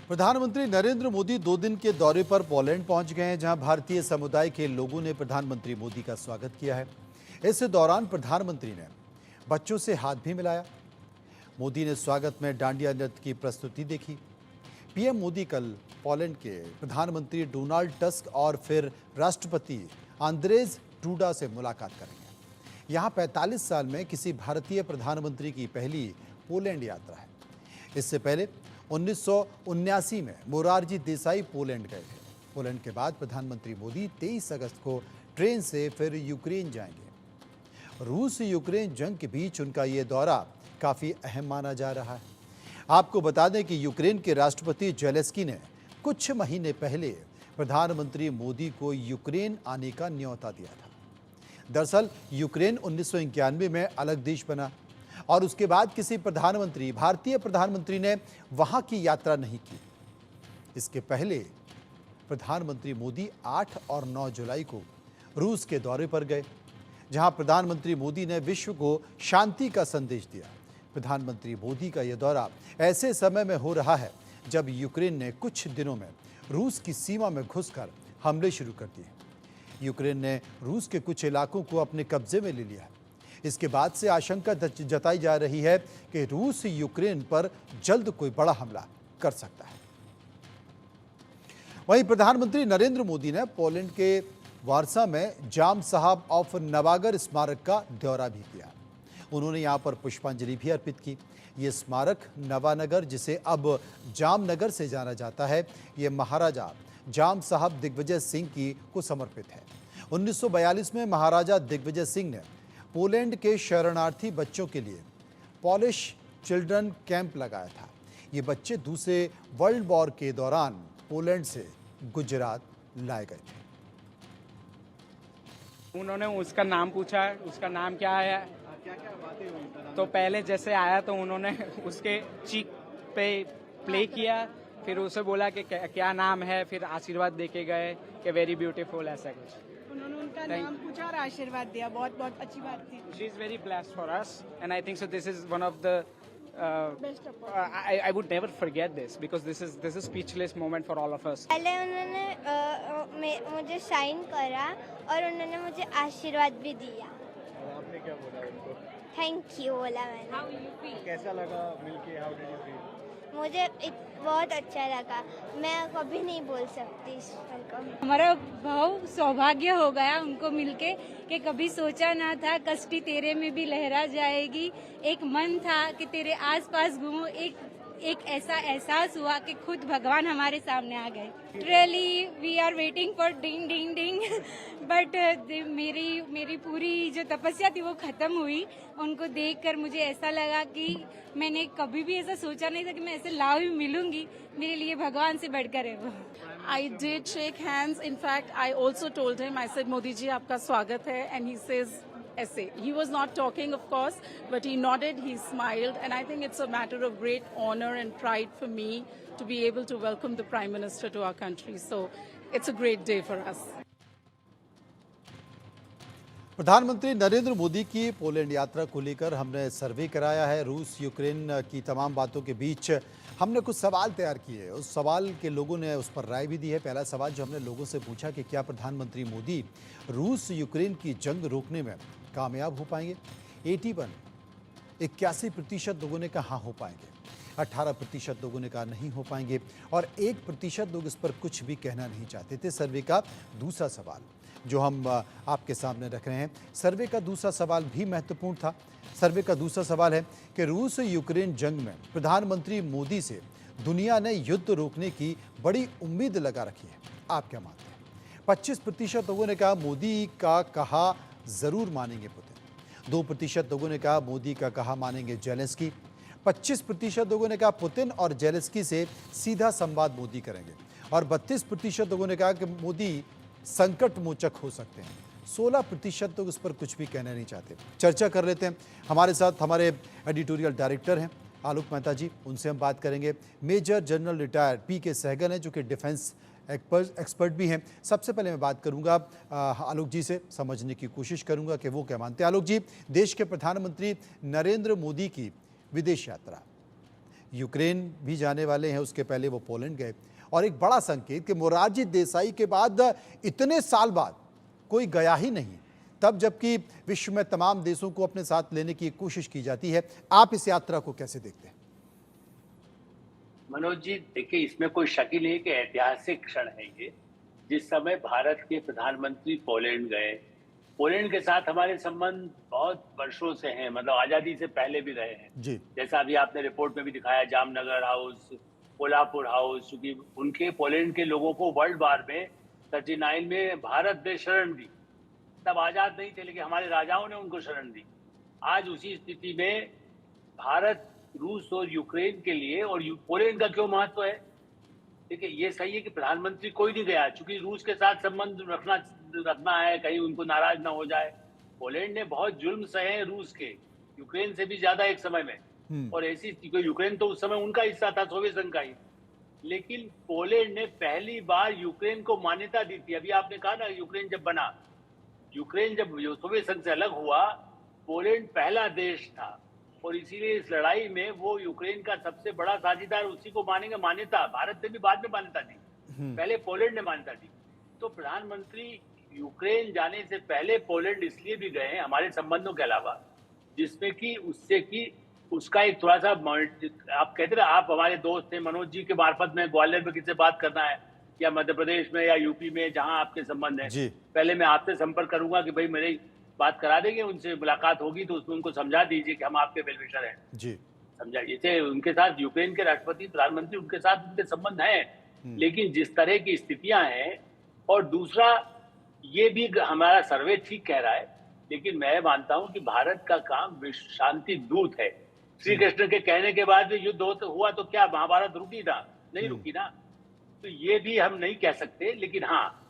प्रधानमंत्री नरेंद्र मोदी 2 दिन के दौरे पर पोलैंड पहुंच गए हैं, जहां भारतीय समुदाय के लोगों ने प्रधानमंत्री मोदी का स्वागत किया है। इस दौरान प्रधानमंत्री ने बच्चों से हाथ भी मिलाया। मोदी ने स्वागत में डांडिया नृत्य की प्रस्तुति देखी। पीएम मोदी कल पोलैंड के प्रधानमंत्री डोनाल्ड टस्क और फिर राष्ट्रपति आंद्रेज डूडा से मुलाकात करेंगे। यहां 45 साल में किसी भारतीय प्रधानमंत्री की पहली पोलैंड यात्रा है। इससे पहले 1979 में मोरारजी देसाई पोलैंड गए थे। पोलैंड के बाद प्रधानमंत्री मोदी 23 अगस्त को ट्रेन से फिर यूक्रेन जाएंगे। रूस यूक्रेन जंग के बीच उनका ये दौरा काफी अहम माना जा रहा है। आपको बता दें कि यूक्रेन के राष्ट्रपति जेलेंस्की ने कुछ महीने पहले प्रधानमंत्री मोदी को यूक्रेन आने का न्योता दिया था। दरअसल यूक्रेन 1991 में अलग देश बना और उसके बाद किसी भारतीय प्रधानमंत्री ने वहां की यात्रा नहीं की। इसके पहले प्रधानमंत्री मोदी 8 और 9 जुलाई को रूस के दौरे पर गए, जहां प्रधानमंत्री मोदी ने विश्व को शांति का संदेश दिया। प्रधानमंत्री मोदी का यह दौरा ऐसे समय में हो रहा है जब यूक्रेन ने कुछ दिनों में रूस की सीमा में घुसकर हमले शुरू कर दिए। यूक्रेन ने रूस के कुछ इलाकों को अपने कब्जे में ले लिया है। इसके बाद से आशंका जताई जा रही है कि रूस यूक्रेन पर जल्द कोई बड़ा हमला कर सकता है। वहीं प्रधानमंत्री नरेंद्र मोदी ने पोलैंड के वार्सा में जाम साहब ऑफ नवागर स्मारक का दौरा भी किया। उन्होंने यहां पर पुष्पांजलि भी अर्पित की। ये स्मारक नवानगर, जिसे अब जामनगर से जाना जाता है, ये महाराजा जाम साहब दिग्विजय सिंह को समर्पित है। 1942 में महाराजा दिग्विजय सिंह ने पोलैंड के शरणार्थी बच्चों के लिए पॉलिश चिल्ड्रन कैंप लगाया था। ये बच्चे दूसरे वर्ल्ड वॉर के दौरान पोलैंड से गुजरात लाए गए थे। उन्होंने उसका नाम पूछा, उसका नाम क्या है, क्या-क्या बातें हुई। तो पहले जैसे आया तो उन्होंने उसके चीक पे प्ले किया, फिर उसे बोला कि क्या नाम है, फिर आशीर्वाद देके गए कि वेरी ब्यूटीफुल, ऐसा कुछ। उन्होंने उनका नाम पूछा और आशीर्वाद दिया। बहुत बहुत अच्छी बात थी। She is very blessed for us and I think so this is one of the best of I would never forget this because this is speechless moment for all of us. पहले उन्होंने मुझे sign करा और उन्होंने मुझे आशीर्वाद भी दिया। आपने क्या बोला उनको? थैंक यू बोला मैंने। कैसा लगा मिलके? How did you feel? मुझे बहुत अच्छा लगा। मैं कभी नहीं बोल सकती इस पल को। हमारा बहुत सौभाग्य हो गया उनको मिलके कि कभी सोचा ना था कष्टी तेरे में भी लहरा जाएगी। एक मन था कि तेरे आसपास घूमो। एक ऐसा एहसास हुआ कि खुद भगवान हमारे सामने आ गए। Really we are waiting for ding ding ding but मेरी पूरी जो तपस्या थी वो खत्म हुई। उनको देखकर मुझे ऐसा लगा कि मैंने कभी भी ऐसा सोचा नहीं था कि मैं ऐसे लाभ भी मिलूंगी। मेरे लिए भगवान से बढ़कर है वो। I did shake hands. In fact, I also told him, I said, Modi ji, आपका स्वागत है. And he says, ऐसे. He was not talking, of course, but he nodded, he smiled. And I think it's a matter of great honor and pride for me to be able to welcome the Prime Minister to our country. So it's a great day for us. प्रधानमंत्री नरेंद्र मोदी की Poland यात्रा को लेकर हमने सर्वे कराया है। रूस Ukraine की तमाम बातों के बीच हमने कुछ सवाल तैयार किए। उस सवाल के लोगों ने उस पर राय भी दी है। पहला सवाल जो हमने लोगों से पूछा कि क्या प्रधानमंत्री मोदी रूस यूक्रेन की जंग रोकने में कामयाब हो पाएंगे। 81% लोगों ने कहा हाँ हो पाएंगे, 18% लोगों ने कहा नहीं हो पाएंगे और 1% लोग इस पर कुछ भी कहना नहीं चाहते थे। सर्वे का दूसरा सवाल जो हम आपके सामने रख रहे हैं, सर्वे का दूसरा सवाल भी महत्वपूर्ण था। सर्वे का दूसरा सवाल है कि रूस यूक्रेन जंग में प्रधानमंत्री मोदी से दुनिया ने युद्ध रोकने की बड़ी उम्मीद लगा रखी है। आप क्या मानते हैं? 25% लोगों ने कहा मोदी का कहा जरूर मानेंगे पुतिन। 2% लोगों ने कहा मोदी का कहा मानेंगे जेलेंस्की। 25% लोगों ने कहा पुतिन और जेलेंस्की से सीधा संवाद मोदी करेंगे और 32% लोगों ने कहा कि मोदी संकट मोचक हो सकते हैं। 16% लोग इस पर कुछ भी कहना नहीं चाहते। चर्चा कर लेते हैं। हमारे साथ हमारे एडिटोरियल डायरेक्टर हैं आलोक मेहता जी, उनसे हम बात करेंगे। मेजर जनरल रिटायर्ड पीके सहगल हैं जो कि डिफेंस एक्सपर्ट भी हैं। सबसे पहले मैं बात करूंगा आलोक जी से, समझने की कोशिश करूंगा कि वो क्या मानते हैं। आलोक जी, देश के प्रधानमंत्री नरेंद्र मोदी की विदेश यात्रा यूक्रेन भी जाने वाले हैं, उसके पहले वो पोलैंड गए। और एक बड़ा संकेत कि मोरारजी देसाई के बाद इतने साल बाद कोई गया ही नहीं, तब जबकि विश्व में तमाम देशों को अपने साथ लेने की कोशिश की जाती है। आप इस यात्रा को कैसे देखते हैं? मनोज जी, देखिए, इसमें कोई शक ही नहीं कि ऐतिहासिक क्षण है ये। जिस समय भारत के प्रधानमंत्री पोलैंड गए, पोलैंड के साथ हमारे संबंध बहुत वर्षों से हैं, मतलब आजादी से पहले भी रहे हैं जी। जैसा अभी आपने रिपोर्ट में भी दिखाया, जामनगर हाउस, कोल्हापुर हाउस, क्योंकि उनके पोलैंड के लोगों को वर्ल्ड वार में 39 में भारत ने शरण दी। तब आजाद नहीं थे, लेकिन हमारे राजाओं ने उनको शरण दी। आज उसी स्थिति में भारत रूस और यूक्रेन के लिए और पोलैंड का क्यों महत्व है? देखिए, ये सही है कि प्रधानमंत्री कोई नहीं गया, क्योंकि रूस के साथ संबंध रखना है, कहीं उनको नाराज ना हो जाए। पोलैंड ने बहुत जुल्म सहे रूस के, यूक्रेन से भी ज्यादा एक समय में, और ऐसी, क्योंकि यूक्रेन तो उस समय उनका हिस्सा था, सोवियत संघ का ही। लेकिन पोलैंड ने पहली बार यूक्रेन को मान्यता दी थी। अभी आपने कहा ना, यूक्रेन जब बना, यूक्रेन जब सोवियत संघ से अलग हुआ, पोलैंड पहला देश था, और इसीलिए इस लड़ाई में वो यूक्रेन का सबसे बड़ा साझेदार, उसी को मानेंगे मान्यता। भारत ने भी बाद में मान्यता दी, पहले पोलैंड ने मान्यता दी। तो प्रधानमंत्री यूक्रेन जाने से पहले पोलैंड इसलिए भी गए हैं, हमारे संबंधों के अलावा, जिसमें कि उससे कि उसका एक थोड़ा सा, आप कहते ना, आप हमारे दोस्त थे, मनोज जी के मार्फत में ग्वालियर में किससे बात करना है, या मध्य प्रदेश में या यूपी में, जहां आपके संबंध है, पहले मैं आपसे संपर्क करूंगा कि भाई मेरी बात करा देंगे, उनसे मुलाकात होगी तो उसमें उनको समझा दीजिए कि हम आपके वेलविशर हैं जी, समझाइए। जैसे उनके साथ यूक्रेन के राष्ट्रपति, प्रधानमंत्री, उनके साथ उनके संबंध हैं, लेकिन जिस तरह की स्थितियां हैं, और दूसरा ये भी हमारा सर्वे ठीक कह रहा है, लेकिन मैं मानता हूं कि भारत का काम विश्व शांति दूत है। श्री कृष्ण के कहने के बाद भी युद्ध हुआ तो क्या महाभारत रुकी ना? नहीं रुकी ना। तो ये भी हम नहीं कह सकते, लेकिन हाँ,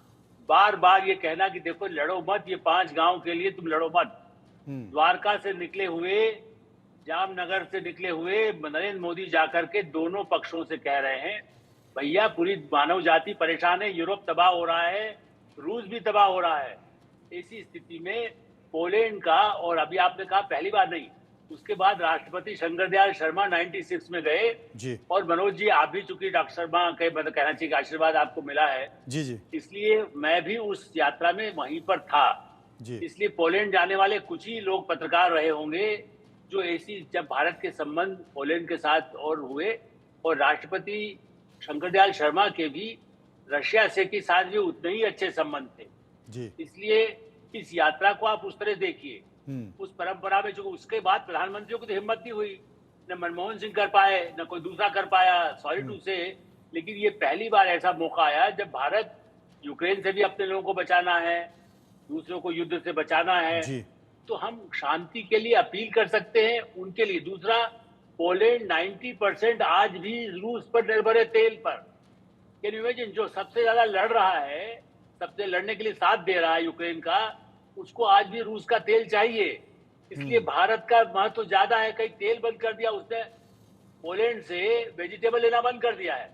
बार बार ये कहना कि देखो लड़ो मत, ये 5 गांव के लिए तुम लड़ो मत। द्वारका से निकले हुए, जामनगर से निकले हुए नरेंद्र मोदी जाकर के दोनों पक्षों से कह रहे हैं, भैया पूरी मानव जाति परेशान है, यूरोप तबाह हो रहा है, रूस भी तबाह हो रहा है। ऐसी स्थिति में पोलैंड का, और अभी आपने कहा पहली बार नहीं, उसके बाद राष्ट्रपति शंकरदयाल शर्मा 96 में गए जी। और मनोज जी, आप भी चूंकि डॉक्टर शर्मा के कहना चाहिए कि आशीर्वाद आपको मिला है जी जी, इसलिए मैं भी उस यात्रा में वहीं पर था जी। इसलिए पोलैंड जाने वाले कुछ ही लोग पत्रकार रहे होंगे जो ऐसी, जब भारत के संबंध पोलैंड के साथ और हुए, और राष्ट्रपति शंकरदयाल शर्मा के भी रशिया से के साथ भी उतने ही अच्छे संबंध थे जी। इसलिए इस यात्रा को आप उस तरह देखिए, उस परंपरा में। जो उसके बाद प्रधानमंत्रियों की तो हिम्मत नहीं हुई, न मनमोहन सिंह कर पाए, न कोई दूसरा कर पाया, सॉरी टू से। लेकिन ये पहली बार ऐसा मौका आया जब भारत, यूक्रेन से भी अपने लोगों को बचाना है, दूसरों को युद्ध से बचाना है जी। तो हम शांति के लिए अपील कर सकते हैं उनके लिए। दूसरा, पोलैंड 90% आज भी रूस पर निर्भर है, तेल पर। Can you imagine? जो सबसे ज्यादा लड़ रहा है, सबसे लड़ने के लिए साथ दे रहा है यूक्रेन का, उसको आज भी रूस का तेल चाहिए। इसलिए भारत का महत्व ज्यादा है। कहीं तेल बंद कर दिया उसने, पोलैंड से वेजिटेबल लेना बंद कर दिया है।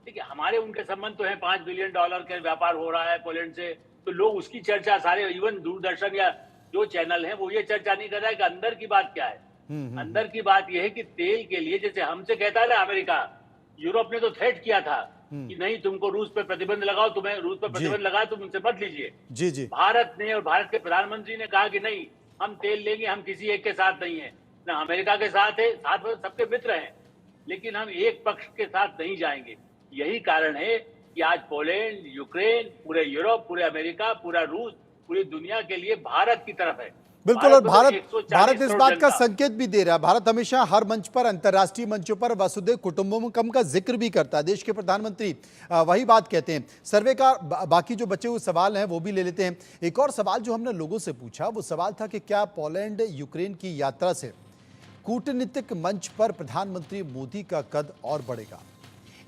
ठीक है, हमारे उनके संबंध तो है, $5 बिलियन के व्यापार हो रहा है पोलैंड से, तो लोग उसकी चर्चा सारे, इवन दूरदर्शन या जो चैनल है वो ये चर्चा नहीं कर रहा है कि अंदर की बात क्या है। अंदर की बात यह है कि तेल के लिए, जैसे हमसे कहता है ना अमेरिका, यूरोप ने तो थ्रेट किया था कि नहीं, तुमको रूस पर प्रतिबंध लगाओ, तुम्हें रूस पर प्रतिबंध लगाए, तुम उनसे मत लीजिए जी जी। भारत ने और भारत के प्रधानमंत्री ने कहा कि नहीं, हम तेल लेंगे, हम किसी एक के साथ नहीं है, ना अमेरिका के साथ है, साथ में सबके मित्र हैं, लेकिन हम एक पक्ष के साथ नहीं जाएंगे। यही कारण है कि आज पोलैंड, यूक्रेन, पूरे यूरोप, पूरे अमेरिका, पूरा रूस, पूरी दुनिया के लिए भारत की तरफ है। बिल्कुल, और भारत इस बात का संकेत भी दे रहा है। भारत हमेशा हर मंच पर, अंतर्राष्ट्रीय मंचों पर वसुधैव कुटुंबकम का जिक्र भी करता है। देश के प्रधानमंत्री वही बात कहते हैं। सर्वे का बाकी जो बचे हुए सवाल हैं वो भी ले लेते हैं। एक और सवाल जो हमने लोगों से पूछा, वो सवाल था कि क्या पोलैंड यूक्रेन की यात्रा से कूटनीतिक मंच पर प्रधानमंत्री मोदी का कद और बढ़ेगा?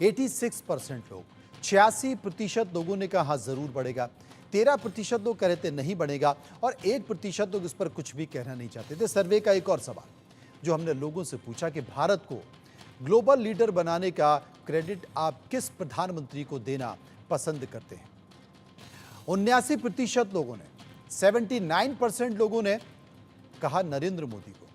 86% लोग, 86% लोगों ने कहा हाँ जरूर बढ़ेगा, 13% लोग कह रहे थे नहीं बढ़ेगा, और 1% लोग इस पर कुछ भी कहना नहीं चाहते थे। सर्वे का एक और सवाल जो हमने लोगों से पूछा कि भारत को ग्लोबल लीडर बनाने का क्रेडिट आप किस प्रधानमंत्री को देना पसंद करते हैं? 79% लोगों ने, 79% लोगों ने कहा नरेंद्र मोदी को,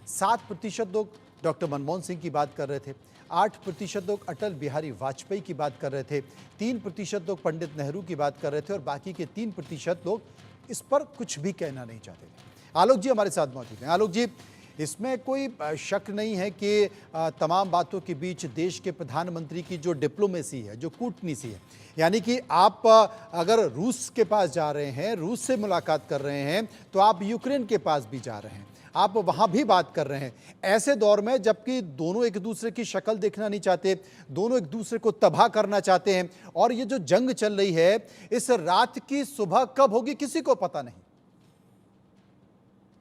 7% लोग डॉक्टर मनमोहन सिंह की बात कर रहे थे, 8% लोग अटल बिहारी वाजपेयी की बात कर रहे थे, 3% लोग पंडित नेहरू की बात कर रहे थे और बाकी के 3% लोग इस पर कुछ भी कहना नहीं चाहते थे। आलोक जी हमारे साथ मौजूद हैं। आलोक जी, इसमें कोई शक नहीं है कि तमाम बातों के बीच देश के प्रधानमंत्री की जो डिप्लोमेसी है, जो कूटनीति है, यानी कि आप अगर रूस के पास जा रहे हैं, रूस से मुलाकात कर रहे हैं, तो आप यूक्रेन के पास भी जा रहे हैं, आप वहाँ भी बात कर रहे हैं। ऐसे दौर में जबकि दोनों एक दूसरे की शक्ल देखना नहीं चाहते, दोनों एक दूसरे को तबाह करना चाहते हैं, और ये जो जंग चल रही है, इस रात की सुबह कब होगी किसी को पता नहीं।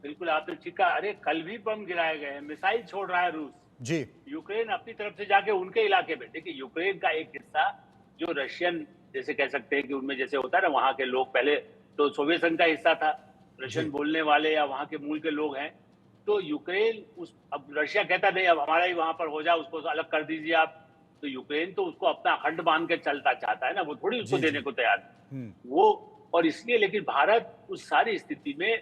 बिल्कुल आपने ठीक कहा। अरे कल भी बम गिराए गए हैं, मिसाइल छोड़ रहा है रूस जी। यूक्रेन अपनी तरफ से जाके उनके इलाके में। देखिए यूक्रेन का एक हिस्सा जो रशियन जैसे कह सकते हैं कि उनमें जैसे होता है ना, वहां के लोग पहले तो सोवियत संघ का हिस्सा था, रशियन बोलने वाले या वहां के मूल के लोग हैं। तो यूक्रेन उस अब रशिया कहता नहीं अब हमारा ही वहां पर हो जाए, उसको अलग कर दीजिए आप। तो यूक्रेन तो उसको अपना अखंड मान के चलता चाहता है ना, वो थोड़ी उसको देने को तैयार है वो। और इसलिए लेकिन भारत उस सारी स्थिति में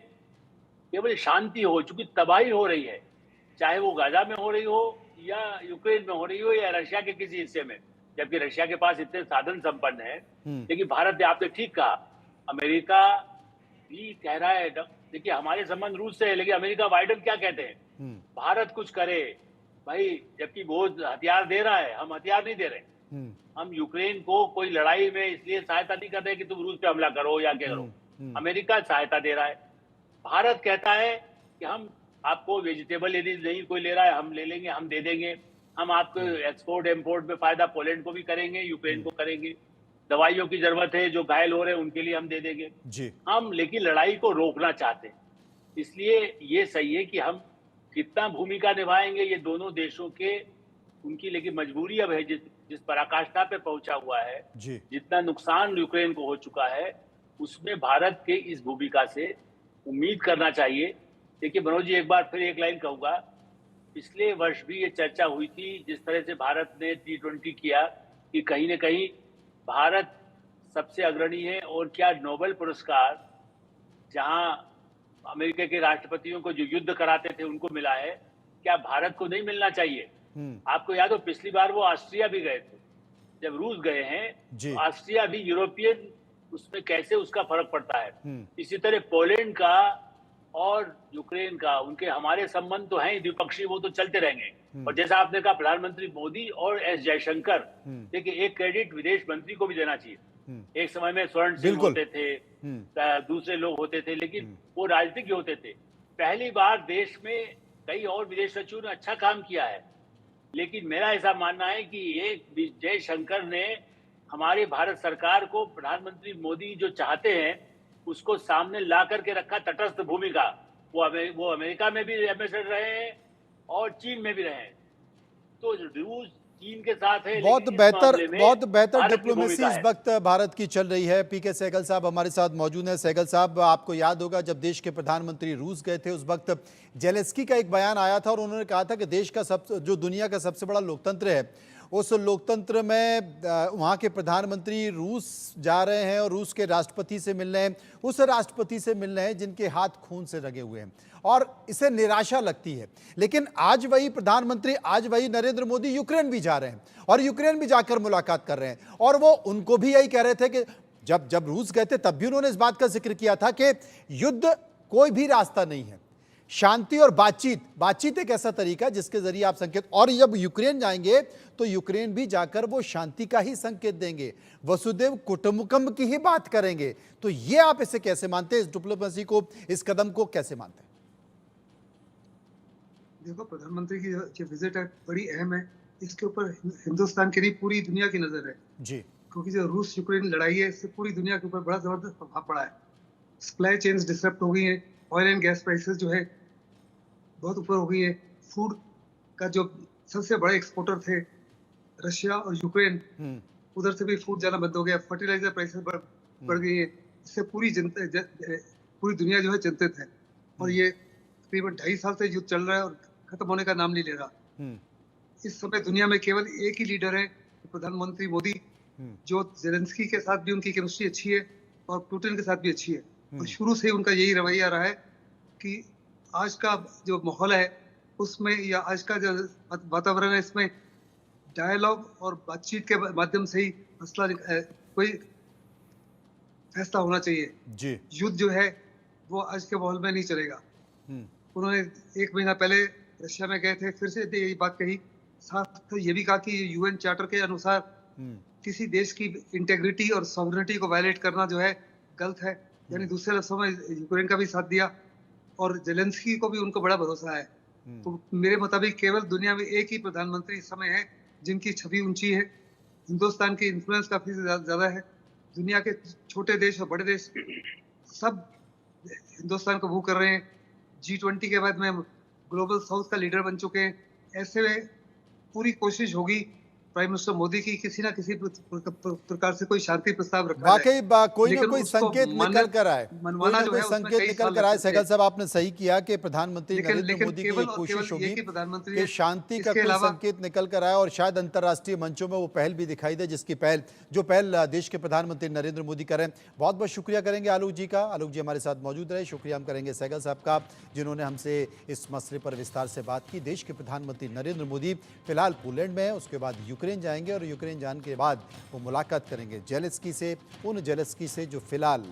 केवल शांति हो, चूंकि तबाही हो रही है, चाहे वो गाजा में हो रही हो या यूक्रेन में हो रही हो या रशिया के किसी हिस्से में, जबकि रशिया के पास इतने साधन संपन्न है। लेकिन भारत ने, आपने ठीक कहा, अमेरिका भी कह रहा है, देखिए हमारे संबंध रूस से है, लेकिन अमेरिका बाइडेन क्या कहते हैं, भारत कुछ करे भाई, जबकि वो हथियार दे रहा है, हम हथियार नहीं दे रहे। हम यूक्रेन को कोई लड़ाई में इसलिए सहायता नहीं कर रहे कि तुम रूस पे हमला करो या क्या करो, अमेरिका सहायता दे रहा है। भारत कहता है कि हम आपको वेजिटेबल यदि नहीं कोई ले रहा है हम ले लेंगे, हम दे देंगे, हम आपको एक्सपोर्ट इंपोर्ट में फायदा पोलैंड को भी करेंगे, यूक्रेन को करेंगे, दवाइयों की जरूरत है जो घायल हो रहे हैं उनके लिए हम दे देंगे जी। हम लेकिन लड़ाई को रोकना चाहते हैं। इसलिए ये सही है कि हम कितना भूमिका निभाएंगे, ये दोनों देशों के उनकी लेकिन मजबूरी अब है, जिस पराकाष्ठा पे पहुंचा हुआ है जी। जितना नुकसान यूक्रेन को हो चुका है, उसमें भारत के इस भूमिका से उम्मीद करना चाहिए। देखिए मनोज जी, एक बार फिर एक लाइन कहूंगा, पिछले वर्ष भी ये चर्चा हुई थी, जिस तरह से भारत ने T20 किया कि कहीं न कहीं भारत सबसे अग्रणी है, और क्या नोबेल पुरस्कार जहां अमेरिका के राष्ट्रपतियों को जो युद्ध कराते थे उनको मिला है, क्या भारत को नहीं मिलना चाहिए? आपको याद हो पिछली बार वो ऑस्ट्रिया भी गए थे, जब रूस गए हैं तो ऑस्ट्रिया भी यूरोपियन, उसमें कैसे उसका फर्क पड़ता है। इसी तरह पोलैंड का और यूक्रेन का, उनके हमारे संबंध तो हैं द्विपक्षीय, वो तो चलते रहेंगे। और जैसा आपने कहा प्रधानमंत्री मोदी और एस जयशंकर, देखिए एक क्रेडिट विदेश मंत्री को भी देना चाहिए। एक समय में स्वर्ण सिंह होते थे, दूसरे लोग होते थे, लेकिन वो राजनीतिज्ञ होते थे। पहली बार देश में कई और विदेश सचिवों ने अच्छा काम किया है, लेकिन मेरा ऐसा मानना है कि एक जयशंकर ने हमारे भारत सरकार को, प्रधानमंत्री मोदी जो चाहते हैं उसको सामने ला करके रखा, तटस्थ भूमिका। वो अमेरिका में भी एम्बेसडर रहे हैं और चीन में भी रहे हैं। तो रूस चीन के साथ है, बहुत बेहतर डिप्लोमेसी इस वक्त भारत की चल रही है। पीके सहगल साहब हमारे साथ मौजूद हैं। सहगल साहब, आपको याद होगा जब देश के प्रधानमंत्री रूस गए थे, उस वक्त जेलेंस्की का एक बयान आया था और उन्होंने कहा था कि देश का जो दुनिया का सबसे बड़ा लोकतंत्र है, उस लोकतंत्र में वहाँ के प्रधानमंत्री रूस जा रहे हैं और रूस के राष्ट्रपति से मिल रहे हैं, उस राष्ट्रपति से मिल रहे हैं जिनके हाथ खून से रगे हुए हैं, और इसे निराशा लगती है। लेकिन आज वही प्रधानमंत्री, आज वही नरेंद्र मोदी यूक्रेन भी जा रहे हैं और यूक्रेन भी जाकर मुलाकात कर रहे हैं, और वो उनको भी यही कह रहे थे कि जब रूस गए थे तब भी उन्होंने इस बात का जिक्र किया था कि युद्ध कोई भी रास्ता नहीं है, शांति और बातचीत एक ऐसा तरीका जिसके जरिए आप संकेत, और जब यूक्रेन जाएंगे तो यूक्रेन भी जाकर वो शांति का ही संकेत देंगे, वसुदेव कुटुंबकम की ही बात करेंगे। तो ये आप इसे कैसे मानते हैं, इस डिप्लोमेसी को, इस कदम को कैसे मानते हैं? देखो, प्रधानमंत्री की जो विजिट है बड़ी अहम है। इसके ऊपर हिंदुस्तान की नहीं पूरी दुनिया की नजर है जी, क्योंकि जो रूस यूक्रेन लड़ाई है इससे पूरी दुनिया के ऊपर बड़ा जबरदस्त प्रभाव पड़ा है। सप्लाई चेन्स डिसरप्ट हो गई है, ऑयल एंड गैस प्राइसेस जो है बहुत ऊपर हो गई है। फूड का जो सबसे बड़े एक्सपोर्टर थे रशिया और यूक्रेन, उधर से भी फूड जाना बंद हो गया। फर्टिलाइजर प्राइसेस बढ़ गई है। इससे पूरी दुनिया जो है चिंतित है, और ये तकरीबन 2.5 साल से युद्ध चल रहा है और खत्म होने का नाम नहीं ले रहा। इस समय दुनिया में केवल एक ही लीडर है, प्रधानमंत्री मोदी, जो जेलेंस्की के साथ भी उनकी केमिस्ट्री अच्छी है और पुतिन के साथ भी अच्छी है, और शुरू से उनका यही रवैया रहा है कि आज का जो माहौल है उसमें या आज का जो वातावरण है इसमें डायलॉग और बातचीत के माध्यम से ही मसला कोई फैसला होना चाहिए। जी। युद्ध जो है वो आज के माहौल में नहीं चलेगा। उन्होंने 1 महीना पहले रशिया में गए थे, फिर से यही बात कही, साथ ये भी कहा कि यूएन चार्टर के अनुसार किसी देश की इंटेग्रिटी और सॉवरेनिटी को वायलेट करना जो है गलत है। यानी दूसरे लफ्जों में यूक्रेन का भी साथ दिया और जेलेंस्की को भी उनको बड़ा भरोसा है। तो मेरे मुताबिक केवल दुनिया में एक ही प्रधानमंत्री इस समय है जिनकी छवि ऊंची है। हिंदुस्तान की इन्फ्लुएंस काफी ज्यादा है। दुनिया के छोटे देश और बड़े देश सब हिंदुस्तान को वो कर रहे हैं। G20 के बाद में ग्लोबल साउथ का लीडर बन चुके हैं। ऐसे में पूरी कोशिश होगी प्राइम मिनिस्टर मोदी की किसी ना किसी प्रकार से कोई शांति प्रस्ताव रखा वाकई कोई ना लेकिन कोई उसको संकेत निकल कर आए, मनवाना जो है उसमें संकेत कई निकल साल कर आए। लग सकते सहगल हैं। साहब, आपने सही किया कि प्रधानमंत्री नरेंद्र लेकिन मोदी की केवल एक और कोशिश केवल होगी एक ही प्रधानमंत्री कि है। शांति का इसके कोई अलावा संकेत निकल कर आए और शायद अंतर्राष्ट्रीय मंचों में वो पहल भी दिखाई दे, जिसकी पहल देश के प्रधानमंत्री नरेंद्र मोदी करें। बहुत बहुत शुक्रिया करेंगे आलोक जी का। आलोक जी हमारे साथ मौजूद रहे। शुक्रिया हम करेंगे सहगल साहब का, जिन्होंने हमसे इस मसले पर विस्तार से बात की। देश के प्रधानमंत्री नरेंद्र मोदी फिलहाल पोलैंड में है, उसके बाद यूक्रेन जाएंगे और यूक्रेन जाने के बाद वो मुलाकात करेंगे जेलेंस्की से, उन जेलेंस्की से जो फिलहाल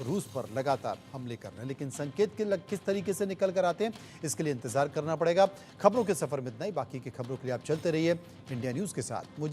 रूस पर लगातार हमले कर रहे हैं। लेकिन संकेत किस तरीके से निकल कर आते हैं, इसके लिए इंतजार करना पड़ेगा। खबरों के सफर में इतना ही। बाकी की खबरों के लिए आप चलते रहिए इंडिया न्यूज़ के साथ।